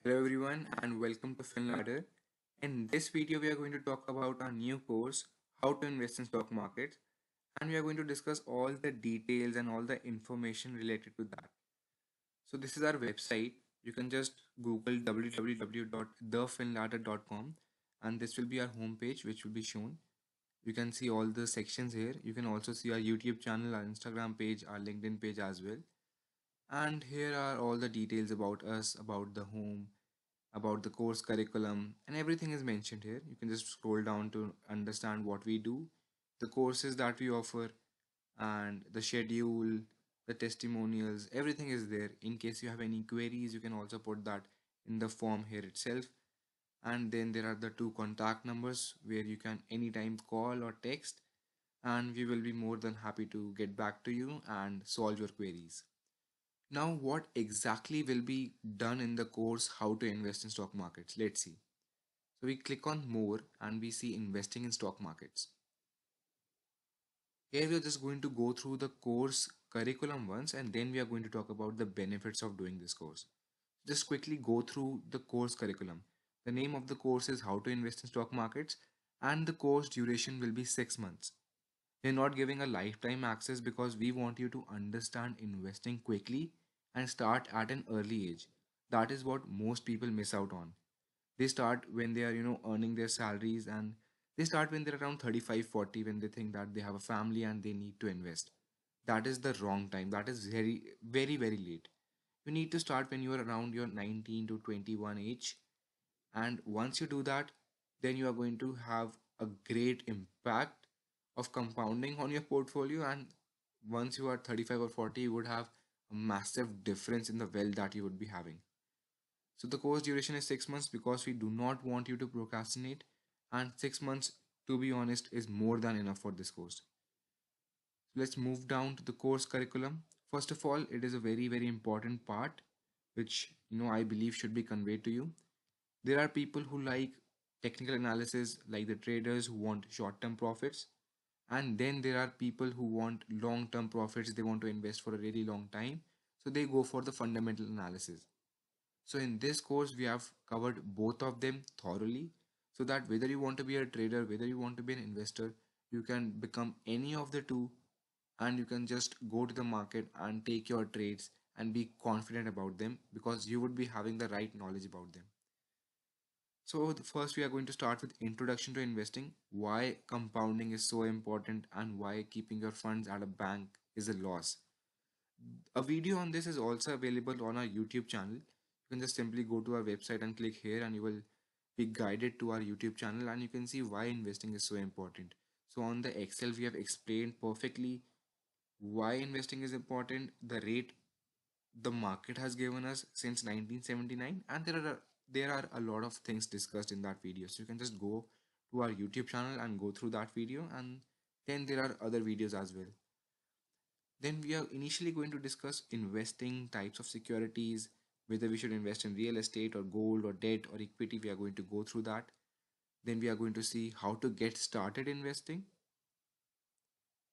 Hello everyone and welcome to FinLadder. In this video we are going to talk about our new course, How to Invest in Stock Markets, and we are going to discuss all the details and all the information related to that. So this is our website. You can just Google www.thefinladder.com and this will be our homepage which will be shown. You can see all the sections here. You can also see our YouTube channel, our Instagram page, our LinkedIn page as well. And here are all the details about us, about the home, about the course curriculum, and everything is mentioned here. You can just scroll down to understand what we do, the courses that we offer, and the schedule, the testimonials, everything is there. In case you have any queries, you can also put that in the form here itself. And then there are the two contact numbers where you can anytime call or text, and we will be more than happy to get back to you and solve your queries. Now, what exactly will be done in the course How to Invest in Stock Markets? Let's see. So we click on More and we see Investing in Stock Markets. Here we are just going to go through the course curriculum once and then we are going to talk about the benefits of doing this course. Just quickly go through the course curriculum. The name of the course is How to Invest in Stock Markets and the course duration will be 6 months. We're not giving a lifetime access because we want you to understand investing quickly and start at an early age. That is what most people miss out on. They start when they are earning their salaries, and they start when they're around 35, 40, when they think that they have a family and they need to invest. That is the wrong time. That is very very very late. You need to start when you are around your 19 to 21 age, and once you do that, then you are going to have a great impact of compounding on your portfolio. And once you are 35 or 40, you would have a massive difference in the wealth that you would be having. So the course duration is 6 months because we do not want you to procrastinate, and 6 months, to be honest, is more than enough for this course. So let's move down to the course curriculum. First of all, it is a very very important part which I believe should be conveyed to you. There are people who like technical analysis, like the traders who want short term profits, and then there are people who want long term profits. They want to invest for a really long time, so they go for the fundamental analysis. So in this course, we have covered both of them thoroughly, so that whether you want to be a trader, whether you want to be an investor, you can become any of the two, and you can just go to the market and take your trades and be confident about them because you would be having the right knowledge about them. So first we are going to start with introduction to investing, why compounding is so important and why keeping your funds at a bank is a loss. A video on this is also available on our YouTube channel. You can just simply go to our website and click here and you will be guided to our YouTube channel and you can see why investing is so important. So on the Excel we have explained perfectly why investing is important, the rate the market has given us since 1979, and there are a lot of things discussed in that video. So you can just go to our YouTube channel and go through that video, and then there are other videos as well. Then we are initially going to discuss investing, types of securities, whether we should invest in real estate or gold or debt or equity. We are going to go through that. Then we are going to see how to get started investing.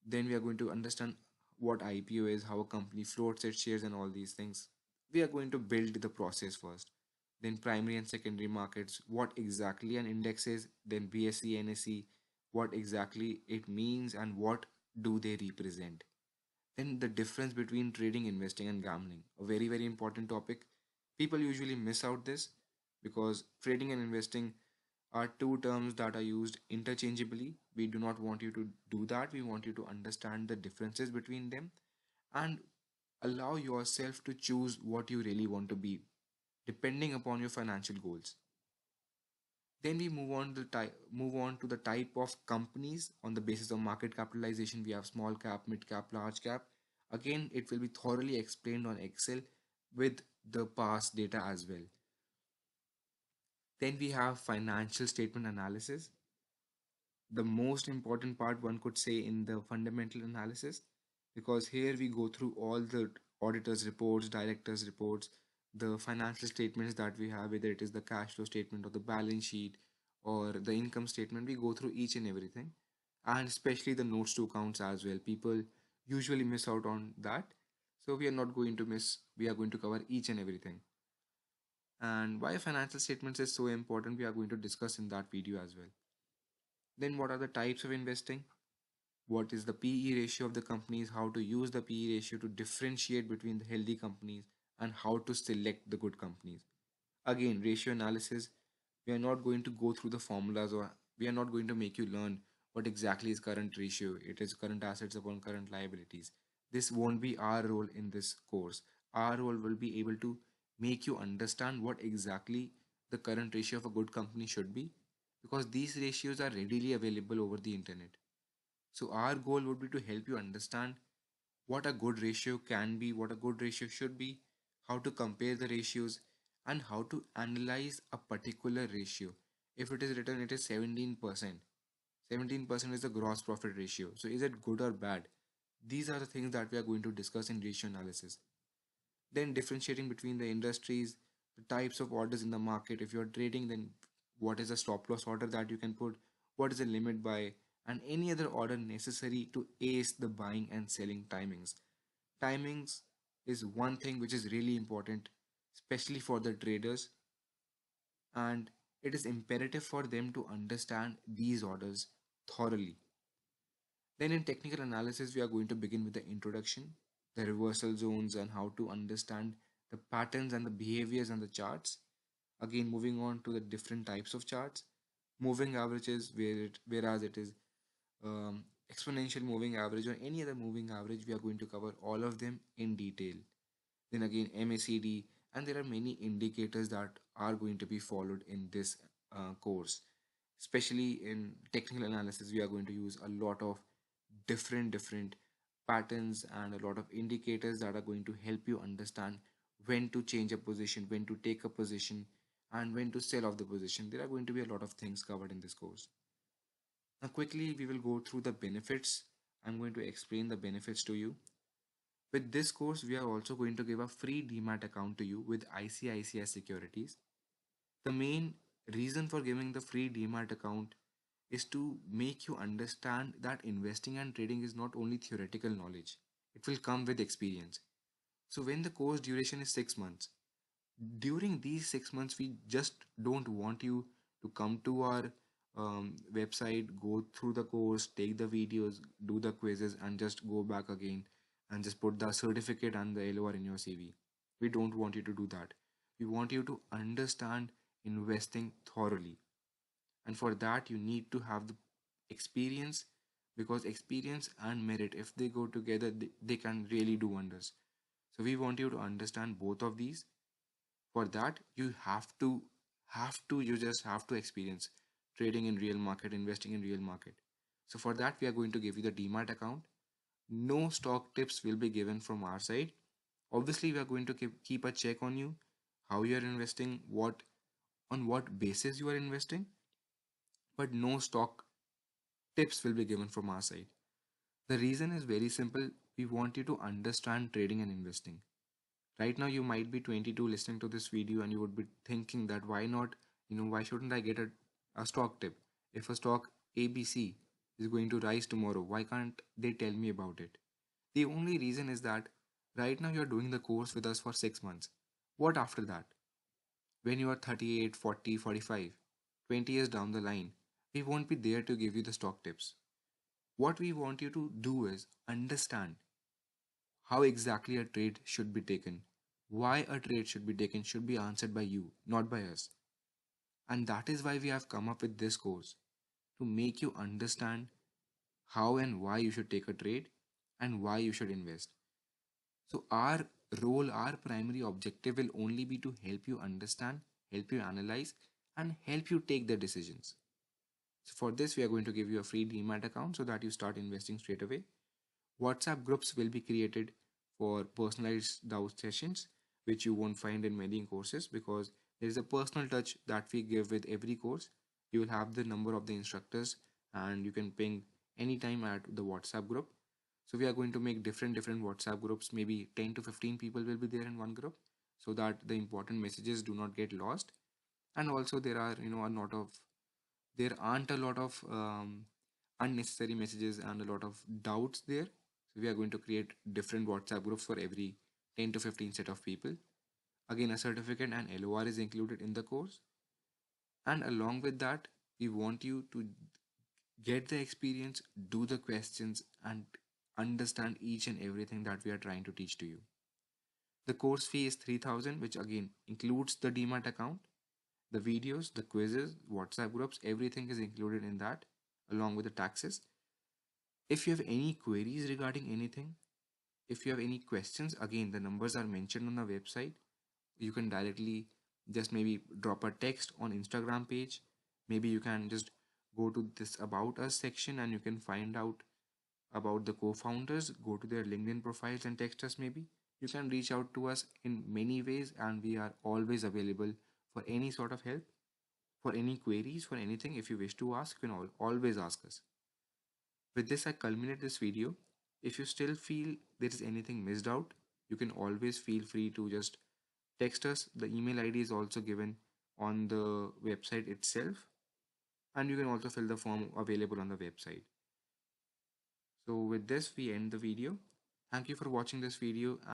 Then we are going to understand what IPO is, how a company floats its shares, and all these things. We are going to build the process first. Then primary and secondary markets, what exactly an index is, then BSE, NSE, what exactly it means, and what do they represent. Then the difference between trading, investing, and gambling, a very, very important topic. People usually miss out this because trading and investing are two terms that are used interchangeably. We do not want you to do that. We want you to understand the differences between them and allow yourself to choose what you really want to be depending upon your financial goals. Then we move on to the type of companies on the basis of market capitalization. We have small cap, mid cap, large cap. Again, it will be thoroughly explained on Excel with the past data as well. Then we have financial statement analysis, the most important part one could say in the fundamental analysis, because here we go through all the auditors reports, directors reports, the financial statements that we have, whether it is the cash flow statement or the balance sheet or the income statement. We go through each and everything, and especially the notes to accounts as well. People usually miss out on that, so we are not going to miss. We are going to cover each and everything. And why financial statements is so important, we are going to discuss in that video as well. Then what are the types of investing? What is the PE ratio of the companies? How to use the PE ratio to differentiate between the healthy companies, and how to select the good companies. Again, ratio analysis, we are not going to go through the formulas, or we are not going to make you learn what exactly is current ratio. It is current assets upon current liabilities. This won't be our role in this course. Our role will be able to make you understand what exactly the current ratio of a good company should be, because these ratios are readily available over the internet. So our goal would be to help you understand what a good ratio can be, what a good ratio should be, how to compare the ratios, and how to analyze a particular ratio. If it is written it is 17%, 17% is the gross profit ratio. So is it good or bad? These are the things that we are going to discuss in ratio analysis. Then differentiating between the industries, the types of orders in the market. If you're trading, then what is a stop loss order that you can put, what is a limit buy, and any other order necessary to ace the buying and selling timings. Timings is one thing which is really important, especially for the traders, and it is imperative for them to understand these orders thoroughly. Then in technical analysis, we are going to begin with the introduction, the reversal zones, and how to understand the patterns and the behaviors and the charts. Again, moving on to the different types of charts, moving averages, whereas it is exponential moving average or any other moving average, we are going to cover all of them in detail. Then again, MACD, and there are many indicators that are going to be followed in this course. Especially in technical analysis, we are going to use a lot of different patterns and a lot of indicators that are going to help you understand when to change a position, when to take a position, and when to sell off the position. There are going to be a lot of things covered in this course. Now quickly we will go through the benefits. I'm going to explain the benefits to you. With this course, we are also going to give a free demat account to you with ICICI Securities. The main reason for giving the free demat account is to make you understand that investing and trading is not only theoretical knowledge, it will come with experience. So, when the course duration is 6 months, during these 6 months, we just don't want you to come to our website, go through the course, take the videos, do the quizzes, and just go back again and just put the certificate and the LOR in your CV. We don't want you to do that. We want you to understand investing thoroughly. And for that, you need to have the experience, because experience and merit, if they go together, they can really do wonders. So we want you to understand both of these. For that, you just have to experience trading in real market, investing in real market. So for that, we are going to give you the demat account. No stock tips will be given from our side. Obviously, we are going to keep a check on you, how you are investing, what on what basis you are investing, but no stock tips will be given from our side. The reason is very simple. We want you to understand trading and investing. Right now, you might be 22 listening to this video and you would be thinking that why not, why shouldn't I get a stock tip? If a stock ABC is going to rise tomorrow, why can't they tell me about it? The only reason is that right now you're doing the course with us for 6 months. What after that? When you are 38, 40, 45, 20 years down the line, we won't be there to give you the stock tips. What we want you to do is understand how exactly a trade should be taken. Why a trade should be taken should be answered by you, not by us. And that is why we have come up with this course, to make you understand how and why you should take a trade and why you should invest. So, our role, our primary objective will only be to help you understand, help you analyze, and help you take the decisions. So, for this, we are going to give you a free demat account so that you start investing straight away. WhatsApp groups will be created for personalized doubt sessions, which you won't find in many courses, because there is a personal touch that we give with every course. You will have the number of the instructors and you can ping anytime at the WhatsApp group. So we are going to make different WhatsApp groups. Maybe 10 to 15 people will be there in one group, so that the important messages do not get lost. And also there are, there aren't a lot of unnecessary messages and a lot of doubts there. So we are going to create different WhatsApp groups for every 10 to 15 set of people. Again, a certificate and LOR is included in the course. And along with that, we want you to get the experience, do the questions, and understand each and everything that we are trying to teach to you. The course fee is 3,000, which again includes the DMAT account, the videos, the quizzes, WhatsApp groups, everything is included in that, along with the taxes. If you have any queries regarding anything, if you have any questions, again, the numbers are mentioned on the website. You can directly just maybe drop a text on Instagram page. Maybe you can just go to this About Us section and you can find out about the co-founders, go to their LinkedIn profiles and text us maybe. You can reach out to us in many ways and we are always available for any sort of help, for any queries, for anything. If you wish to ask, you can always ask us. With this, I culminate this video. If you still feel there is anything missed out, you can always feel free to just text us. The email ID is also given on the website itself, and you can also fill the form available on the website. So with this, we end the video. Thank you for watching this video.